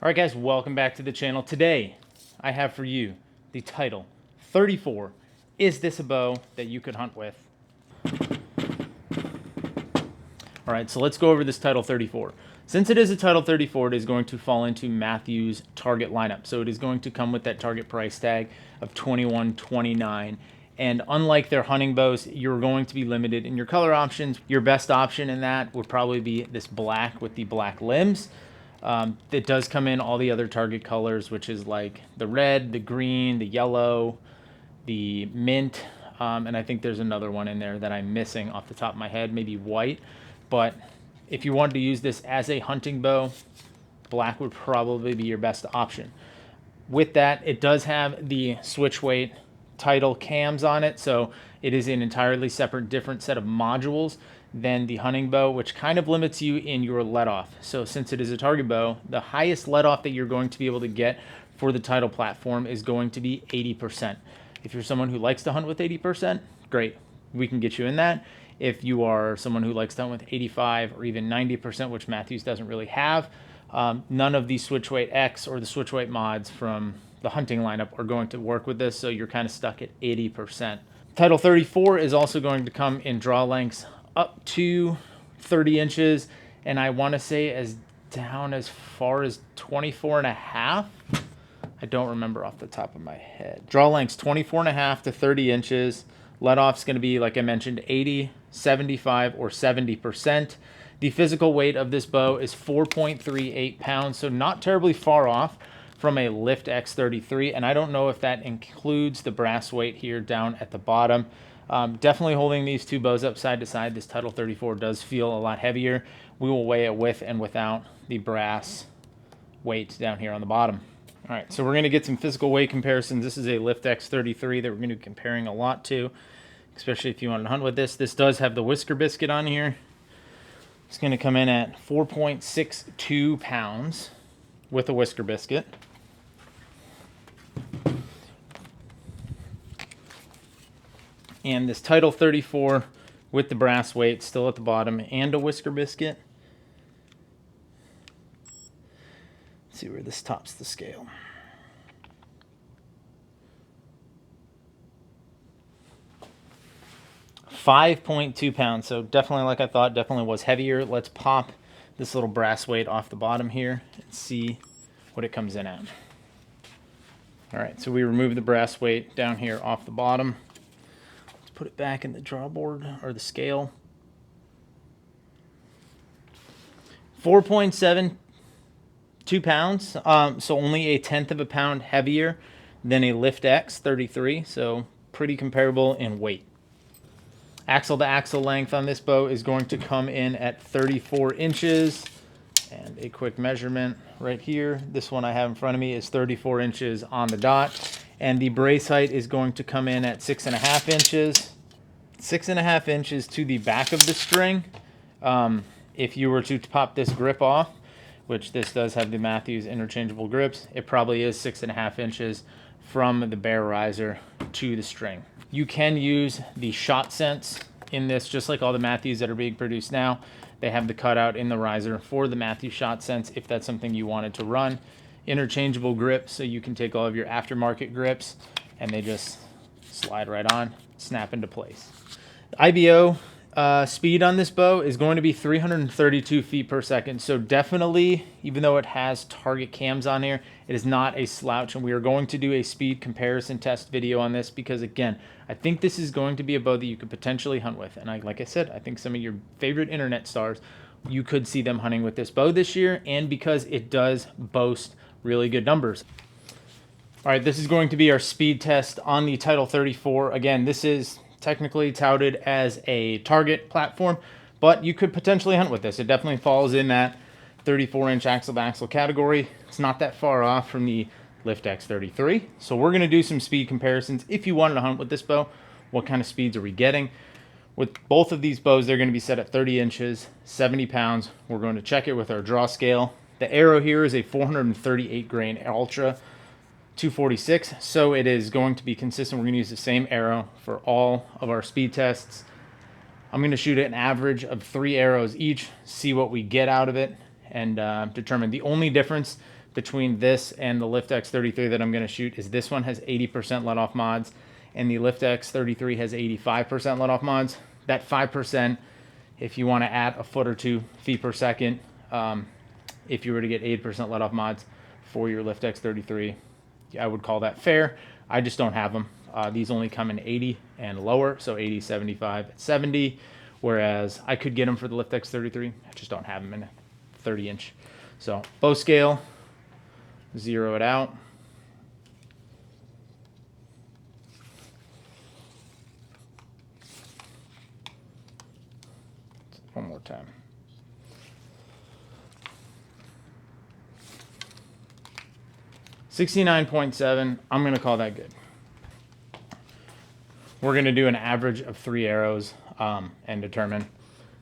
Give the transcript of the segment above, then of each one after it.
Alright guys, welcome back to the channel. Today, I have for you the title 34. Is this a bow that you could hunt with? Alright, so let's go over this title 34. Since it is a title 34, it is going to fall into Matthew's target lineup. So it is going to come with that target price tag of $21.29. And unlike their hunting bows, you're going to be limited in your color options. Your best option in that would probably be this black with the black limbs. It does come in all the other target colors, which is like the red, the green, the yellow, the mint, and I think there's another one in there that I'm missing off the top of my head, maybe white. But if you wanted to use this as a hunting bow, black would probably be your best option. With that, it does have the switch weight title cams on it, so it is an entirely separate, different set of modules than the hunting bow, which kind of limits you in your let off. So since it is a target bow, the highest let off that you're going to be able to get for the title platform is going to be 80%. If you're someone who likes to hunt with 80%, great, we can get you in that. If you are someone who likes to hunt with 85 or even 90%, which Matthews doesn't really have, none of the switch weight X or the switch weight mods from the hunting lineup are going to work with this, so you're kind of stuck at 80%. Title 34 is also going to come in draw lengths up to 30 inches, and I want to say as down as far as 24 and a half. I don't remember off the top of my head. Draw lengths 24 and a half to 30 inches. Let off's going to be, like I mentioned, 80, 75, or 70%. The physical weight of this bow is 4.38 pounds, so not terribly far off from a Lift X33, and I don't know if that includes the brass weight here down at the bottom. Definitely holding these two bows up side to side, this Title 34 does feel a lot heavier. We will weigh it with and without the brass weight down here on the bottom. All right, so we're going to get some physical weight comparisons. This is a Lift X33 that we're going to be comparing a lot to, especially if you want to hunt with this. This does have the whisker biscuit on here. It's going to come in at 4.62 pounds with a whisker biscuit. And this Title 34 with the brass weight still at the bottom and a whisker biscuit. Let's see where this tops the scale. .2 pounds, so definitely, like I thought, definitely was heavier. Let's pop this little brass weight off the bottom here and see what it comes in at. All right, so we remove the brass weight down here off the bottom. Let's put it back in the draw board or the scale. 4.72 pounds, so only a tenth of a pound heavier than a Lift X33, so pretty comparable in weight. Axle to axle length on this bow is going to come in at 34 inches. And a quick measurement right here. This one I have in front of me is 34 inches on the dot. And the brace height is going to come in at 6.5 inches. 6.5 inches to the back of the string. If you were to pop this grip off, which this does have the Matthews interchangeable grips, it probably is 6.5 inches from the bear riser to the string. You can use the shot sense in this, just like all the Matthews that are being produced now. They have the cutout in the riser for the Matthews shot sense if that's something you wanted to run. Interchangeable grips, so you can take all of your aftermarket grips and they just slide right on, snap into place. The IBO speed on this bow is going to be 332 feet per second. So definitely, even though it has target cams on here, it is not a slouch. And we are going to do a speed comparison test video on this because, again, I think this is going to be a bow that you could potentially hunt with. And like I said, I think some of your favorite internet stars, you could see them hunting with this bow this year, and because it does boast really good numbers. All right, this is going to be our speed test on the Title 34. Again, this is technically touted as a target platform, but you could potentially hunt with this. It definitely falls in that 34-inch axle-to-axle category. It's not that far off from the Lift X33. So we're going to do some speed comparisons. If you wanted to hunt with this bow, what kind of speeds are we getting? With both of these bows, they're going to be set at 30 inches, 70 pounds. We're going to check it with our draw scale. The arrow here is a 438 grain Ultra 246, so it is going to be consistent. We're going to use the same arrow for all of our speed tests. I'm going to shoot an average of 3 arrows each, see what we get out of it, and determine. The only difference between this and the LiftX 33 that I'm going to shoot is this one has 80% let off mods, and the LiftX 33 has 85% let off mods. That 5%, if you want to add a foot or 2 feet per second, if you were to get 8% let off mods for your LiftX 33, I would call that fair. I just don't have them. These only come in 80 and lower, so 80, 75, 70, whereas I could get them for the LiftX 33. I just don't have them in a 30-inch. So bow scale, zero it out. One more time. $69.7. I'm going to call that good. We're going to do an average of 3 arrows and determine.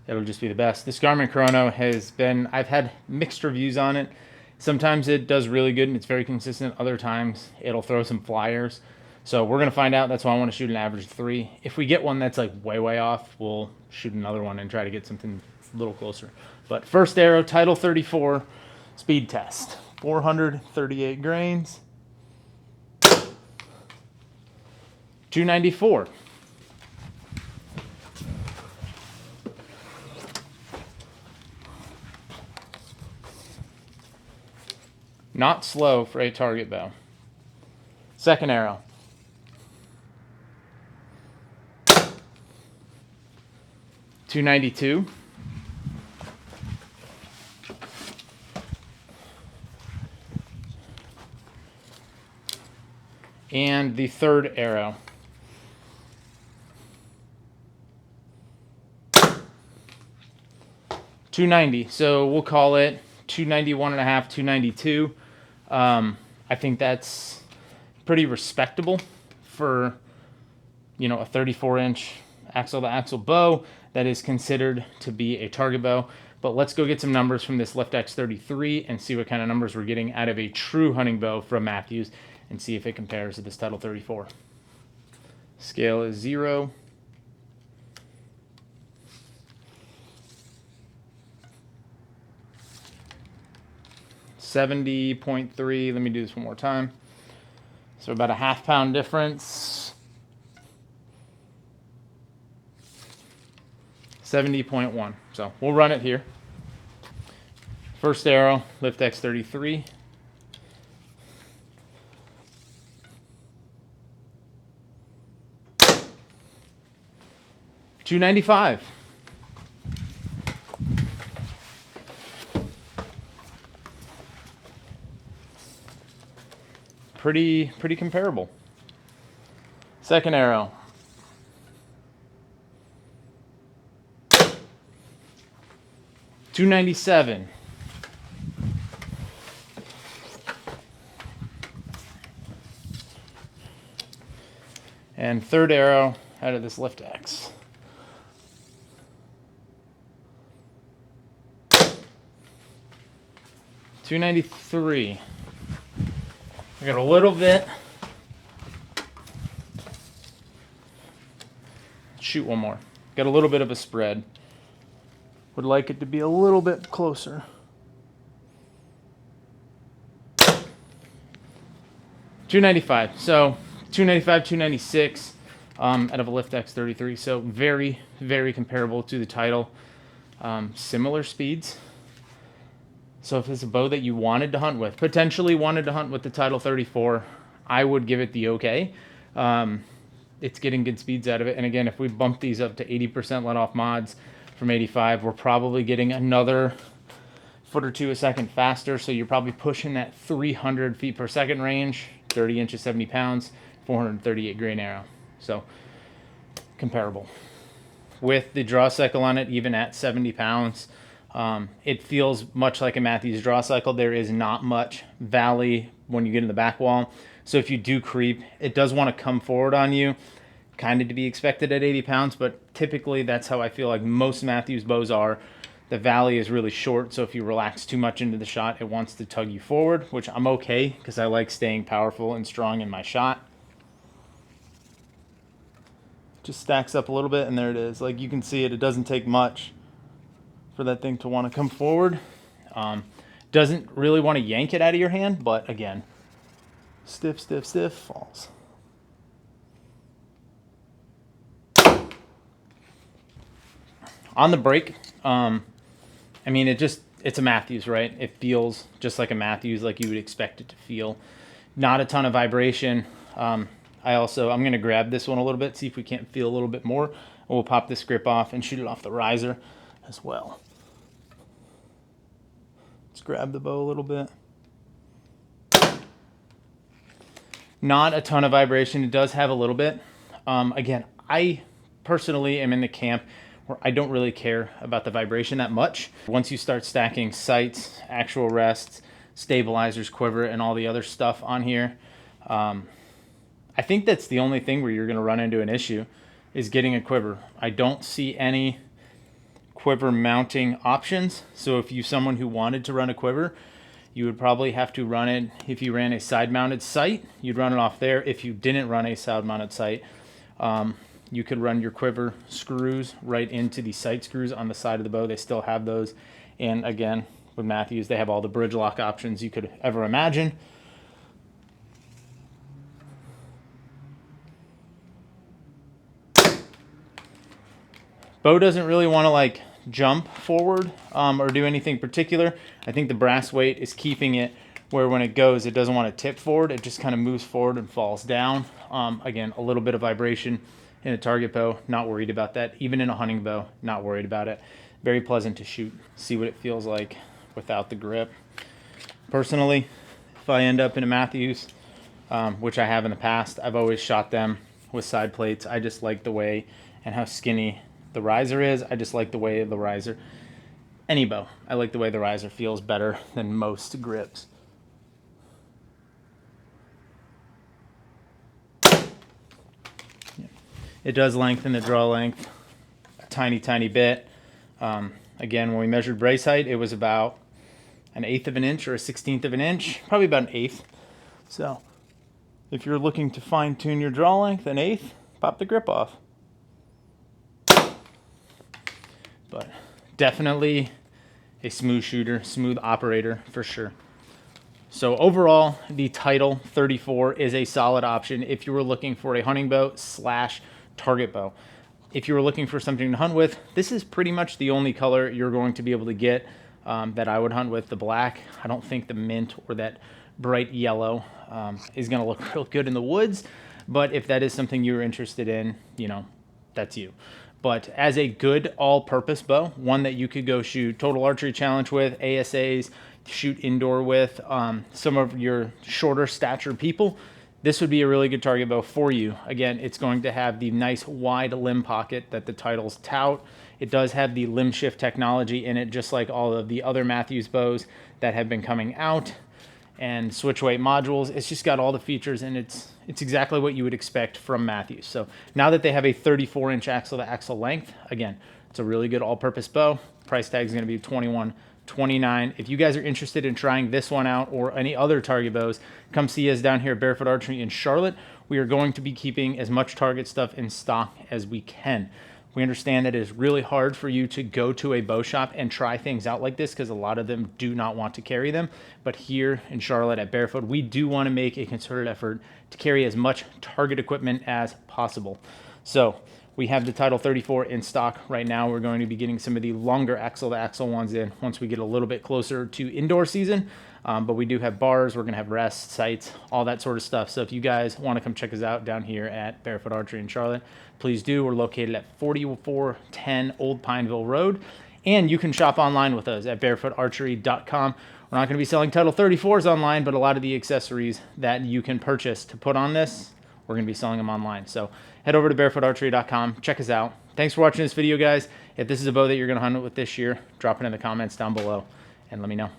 It'll just be the best. This Garmin Chrono has been, I've had mixed reviews on it. Sometimes it does really good and it's very consistent. Other times it'll throw some flyers. So we're going to find out. That's why I want to shoot an average of 3. If we get one that's like way off, we'll shoot another one and try to get something a little closer. But first arrow, Title 34 speed test. 438 grains. 294. Not slow for a target bow. Second arrow. $292. And the third arrow. $290. So we'll call it 291.5, 292. I think that's pretty respectable for, you know, a 34-inch axle-to-axle bow that is considered to be a target bow. But let's go get some numbers from this LiftX 33 and see what kind of numbers we're getting out of a true hunting bow from Matthews and see if it compares to this Title 34. Scale is 0. $70.3. Let me do this one more time. So about a half-pound difference. 70.1. So we'll run it here. First arrow, LiftX 33. $295. Pretty comparable. Second arrow. $297. And third arrow out of this LiftX. $293. I got a little bit. Shoot one more. Got a little bit of a spread. Would like it to be a little bit closer. $295. So $295, $296 out of a LiftX 33. So very comparable to the Title. Similar speeds. So if it's a bow that you wanted to hunt with, potentially wanted to hunt with the Title 34, I would give it the okay. It's getting good speeds out of it. And again, if we bump these up to 80% let off mods from 85, we're probably getting another foot or 2 a second faster. So you're probably pushing that 300 feet per second range, 30 inches, 70 pounds, 438 grain arrow. So comparable. With the draw cycle on it, even at 70 pounds, it feels much like a Matthews draw cycle. There is not much valley when you get in the back wall. So if you do creep, it does want to come forward on you, kind of to be expected at 80 pounds, but typically that's how I feel like most Matthews bows are. The valley is really short, so if you relax too much into the shot, it wants to tug you forward, which I'm okay because I like staying powerful and strong in my shot. Just stacks up a little bit, and there it is. Like you can see it doesn't take much for that thing to want to come forward. Doesn't really want to yank it out of your hand, but again, stiff, stiff, stiff, falls. On the break, I mean, it's a Matthews, right? It feels just like a Matthews, like you would expect it to feel. Not a ton of vibration. I'm going to grab this one a little bit, see if we can't feel a little bit more. And we'll pop this grip off and shoot it off the riser as well. Let's grab the bow a little bit. Not a ton of vibration. It does have a little bit. Again, I personally am in the camp where I don't really care about the vibration that much. Once you start stacking sights, actual rests, stabilizers, quiver, and all the other stuff on here, I think that's the only thing where you're going to run into an issue is getting a quiver. I don't see any quiver mounting options. So if you're someone who wanted to run a quiver, you would probably have to run it. If you ran a side mounted sight, you'd run it off there. If you didn't run a side mounted sight, you could run your quiver screws right into the sight screws on the side of the bow. They still have those. And again, with Matthews, they have all the bridge lock options you could ever imagine. Bow doesn't really want to like jump forward or do anything particular. I think the brass weight is keeping it where when it goes, it doesn't want to tip forward. It just kind of moves forward and falls down. Again, a little bit of vibration in a target bow, not worried about that. Even in a hunting bow, not worried about it. Very pleasant to shoot. See what it feels like without the grip. Personally, if I end up in a Matthews, which I have in the past, I've always shot them with side plates. I just like the way and how skinny the riser is. I just like the way the riser, any bow, I like the way the riser feels better than most grips. It does lengthen the draw length a tiny, tiny bit. Again, when we measured brace height, it was about 1/8 of an inch or 1/16 of an inch, probably about 1/8. So if you're looking to fine tune your draw length, 1/8, pop the grip off. But definitely a smooth shooter, smooth operator for sure. So overall, the Title 34 is a solid option if you were looking for a hunting bow / target bow. If you were looking for something to hunt with, this is pretty much the only color you're going to be able to get that I would hunt with, the black. I don't think the mint or that bright yellow is going to look real good in the woods, but if that is something you're interested in, you know, that's you. But as a good all-purpose bow, one that you could go shoot Total Archery Challenge with, ASAs, shoot indoor with, some of your shorter stature people, this would be a really good target bow for you. Again, it's going to have the nice wide limb pocket that the Titles tout. It does have the limb shift technology in it, just like all of the other Matthews bows that have been coming out, and switch weight modules. It's just got all the features, and it's exactly what you would expect from Matthews. So now that they have a 34-inch axle to axle length, again, it's a really good all-purpose bow. Price tag is going to be $21.29. If you guys are interested in trying this one out or any other target bows, come see us down here at Barefoot Archery in Charlotte. We are going to be keeping as much target stuff in stock as we can. We understand that it is really hard for you to go to a bow shop and try things out like this because a lot of them do not want to carry them. But here in Charlotte at Barefoot, we do want to make a concerted effort to carry as much target equipment as possible. So we have the Title 34 in stock right now. We're going to be getting some of the longer axle-to-axle ones in once we get a little bit closer to indoor season. But we do have bars, we're going to have rests, sights, all that sort of stuff. So if you guys want to come check us out down here at Barefoot Archery in Charlotte, please do. We're located at 4410 Old Pineville Road. And you can shop online with us at barefootarchery.com. We're not going to be selling Title 34s online, but a lot of the accessories that you can purchase to put on this, we're going to be selling them online. So head over to barefootarchery.com, check us out. Thanks for watching this video, guys. If this is a bow that you're going to hunt with this year, drop it in the comments down below and let me know.